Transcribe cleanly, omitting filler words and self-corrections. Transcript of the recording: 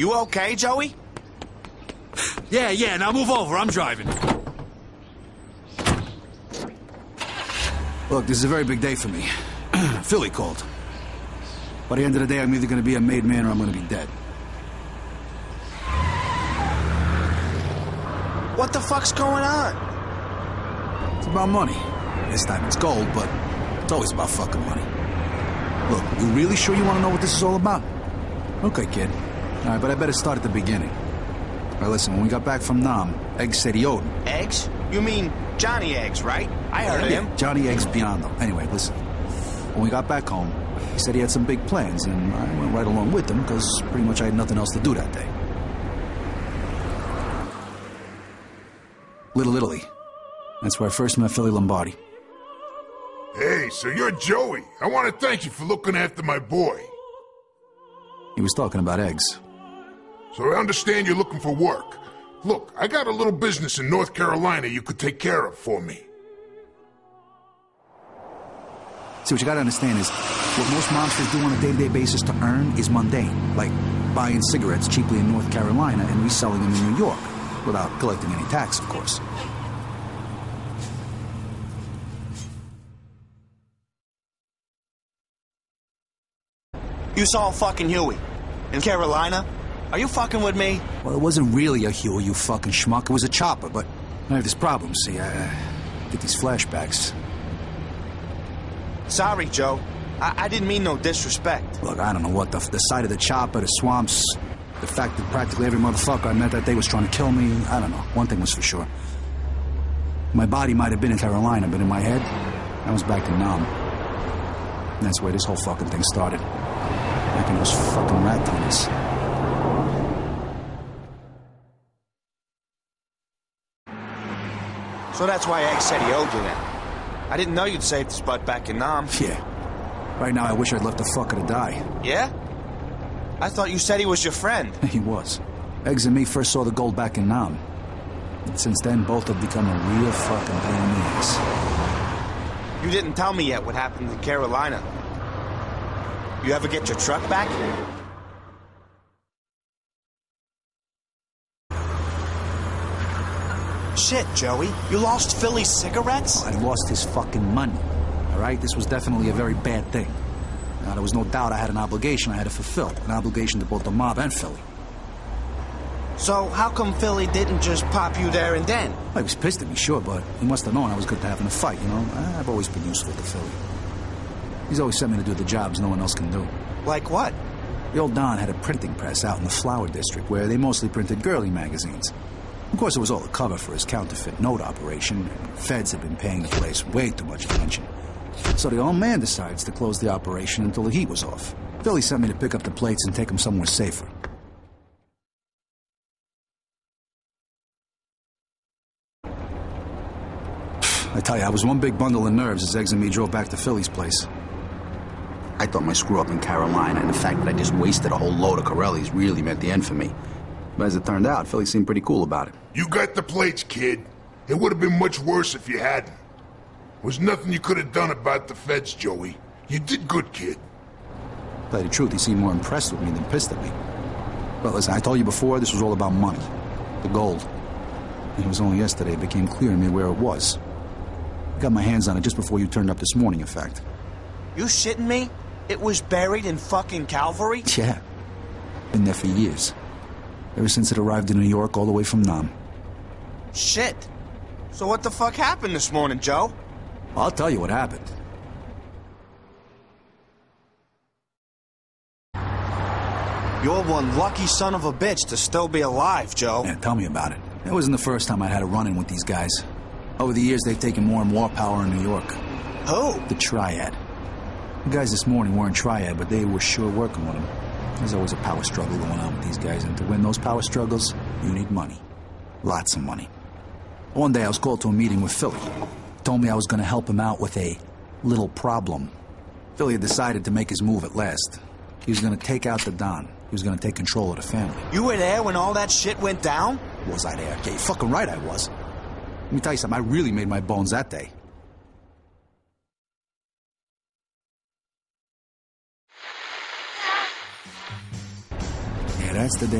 You okay, Joey? Yeah, now move over, I'm driving. Look, this is a very big day for me. Philly called. By the end of the day, I'm either gonna be a made man or I'm gonna be dead. What the fuck's going on? It's about money. This time it's gold, but it's always about fucking money. Look, you really sure you want to know what this is all about? Okay, kid. All right, but I better start at the beginning. All right, listen, when we got back from Nam, Eggs said he owed him. Eggs? You mean Johnny Eggs, right? I heard of him. Johnny Eggs Biondo. Anyway, listen. When we got back home, he said he had some big plans, and I went right along with him, because pretty much I had nothing else to do that day. Little Italy. That's where I first met Philly Lombardi. Hey, so you're Joey. I want to thank you for looking after my boy. He was talking about Eggs. So I understand you're looking for work. Look, I got a little business in North Carolina you could take care of for me. See, what you gotta understand is, what most mobsters do on a day-to-day basis to earn is mundane. Like buying cigarettes cheaply in North Carolina and reselling them in New York, without collecting any tax, of course. You saw fucking Huey in Carolina? Are you fucking with me? Well, it wasn't really a Huey, you fucking schmuck. It was a chopper, but I have this problem, see. I get these flashbacks. Sorry, Joe. I didn't mean no disrespect. Look, I don't know what the sight of the chopper, the swamps, the fact that practically every motherfucker I met that day was trying to kill me. I don't know. One thing was for sure. My body might have been in Carolina, but in my head, I was back in Nam. And that's where this whole fucking thing started. Back in those fucking rat tunnels. So that's why Egg said he owed you then. I didn't know you'd saved his butt back in Nam. Yeah. Right now, I wish I'd left the fucker to die. Yeah? I thought you said he was your friend. He was. Eggs and me first saw the gold back in Nam. And since then, both have become a real fucking pain in the ass. You didn't tell me yet what happened in Carolina. You ever get your truck back? Shit, Joey. You lost Philly's cigarettes? I lost his fucking money. All right? This was definitely a very bad thing. Now, there was no doubt I had an obligation I had to fulfill. An obligation to both the mob and Philly. So how come Philly didn't just pop you there and then? Well, he was pissed at me, sure, but he must have known I was good to have in a fight, you know? I've always been useful to Philly. He's always sent me to do the jobs no one else can do. Like what? The old Don had a printing press out in the Flower District where they mostly printed girly magazines. Of course, it was all a cover for his counterfeit note operation. Feds had been paying the place way too much attention. So the old man decides to close the operation until the heat was off. Philly sent me to pick up the plates and take them somewhere safer. I tell you, I was one big bundle of nerves as Eggs and me drove back to Philly's place. I thought my screw-up in Carolina and the fact that I just wasted a whole load of Corellis really meant the end for me. But as it turned out, Philly seemed pretty cool about it. You got the plates, kid. It would have been much worse if you hadn't. Was nothing you could have done about the feds, Joey. You did good, kid. To tell you the truth, he seemed more impressed with me than pissed at me. Well, listen, I told you before, this was all about money. The gold. And it was only yesterday it became clear to me where it was. I got my hands on it just before you turned up this morning, in fact. You shitting me? It was buried in fucking Calvary? Yeah. Been there for years. Ever since it arrived in New York all the way from Nam. Shit. So what the fuck happened this morning, Joe? I'll tell you what happened. You're one lucky son of a bitch to still be alive, Joe. Yeah, tell me about it. It wasn't the first time I'd had a run-in with these guys. Over the years, they've taken more and more power in New York. Who? The Triad. The guys this morning weren't Triad, but they were sure working with them. There's always a power struggle going on with these guys, and to win those power struggles, you need money. Lots of money. One day I was called to a meeting with Philly. Told me I was going to help him out with a little problem. Philly had decided to make his move at last. He was going to take out the Don. He was going to take control of the family. You were there when all that shit went down? Was I there? Yeah, you're fucking right I was. Let me tell you something, I really made my bones that day. Yeah, that's the day